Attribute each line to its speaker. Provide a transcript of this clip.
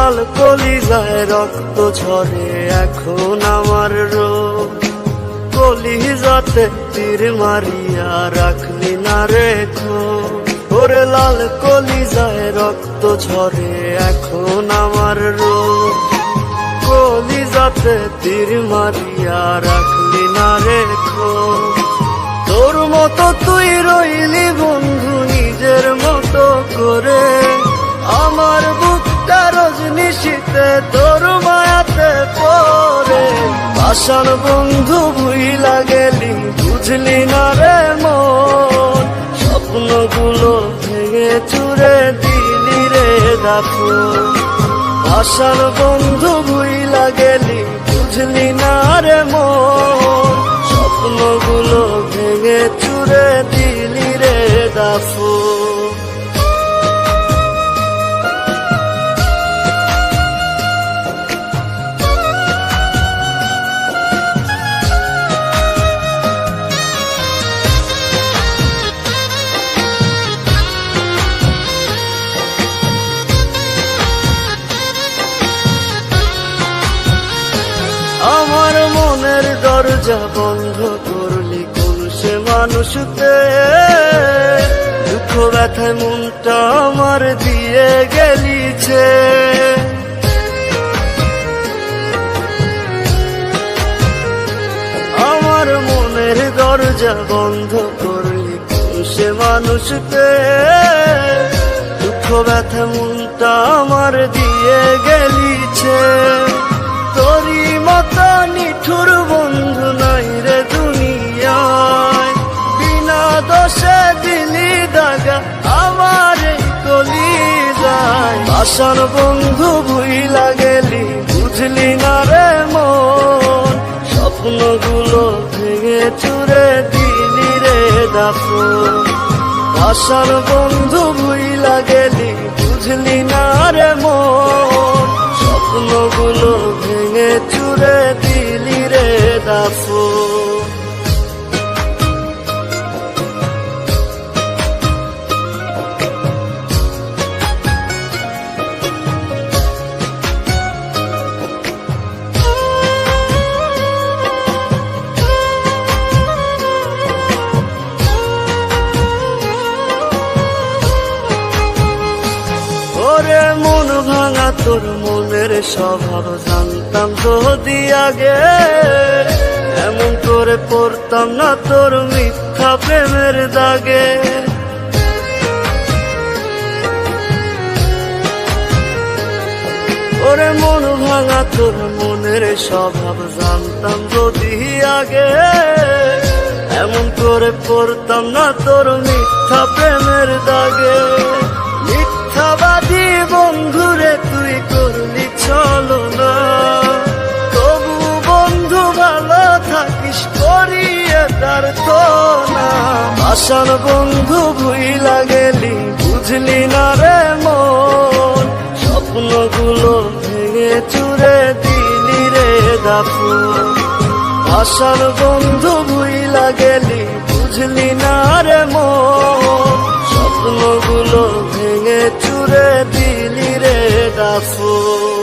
Speaker 1: লাল কলিজায় রক্ত ঝরে এখন আমার রোগ। কলিজাতে তীর মারিয়া রাখলি না রেখো, ওরে লাল কলিজায় রক্ত ঝরে এখন আমার রোগ। কলিজাতে তীর মারিয়া রাখলি না রেখো। তোর মতো তুই রইলি বন্ধু নিজের মতো করে, আমার বুকটা রজনীশীতে তোর মায়াতে পড়ে। আশার বন্ধু ভুইলা গেলি বুঝলি না রে মন, স্বপ্নগুলো ভেঙে চুরে দিলি রে দাফন। আশার বন্ধু ভুইলা গেলি বুঝলি না রে মন, স্বপ্নগুলো ভেঙে চুরে দিলি রে দাফন। আমার মনের দরজা বন্ধ করলি কোন সে মানুষতে, দুঃখ ব্যথায় মনটা আমার দিয়ে গেলিছে। আমার মনের দরজা বন্ধ করলি কোন সে মানুষতে, দুঃখ ব্যথা মনটা আমার দিয়ে গেলিছে। তোরি মতো নিঠুর বন্ধু নাই রে দুনিয়ায়, বিনা দোষে দিলি দাগা আমার এই কলিজায়। আশার বন্ধু ভুইলা গেলি বুঝলি না রে মন, স্বপ্নগুলো ভেঙে চুরে দিলি রে দাফন। আশার বন্ধু ভুইলা গেলি বুঝলি না রে মন, স্বপ্নগুলো ভেঙে চুরে দিলি রে দাফন। ওরে মন ভাঙা তোর মনের স্বভাব জানতাম যদি আগে, এমন করে পড়তাম না তোর মিথ্যা প্রেমের দাগে। ওরে মন ভাঙা তোর মনের স্বভাব জানতাম যদি আগে, এমন করে পড়তাম না তোর মিথ্যা প্রেমের দাগে। মিথ্যাবাদী বন্ধুরে তুই করলি চলো না, তবু বন্ধু ভালো থাকিস করিয়ে তার তো না। আশার বন্ধু ভুইলা গেলি বুঝলি না রে মন, স্বপ্নগুলো ভেঙে চুরে দিলি রে দাফন। আশার বন্ধু ভুইলা গেলি বুঝলি না রে মন, স্বপ্নগুলো ভেঙে চুরে দিলি রে দাফন।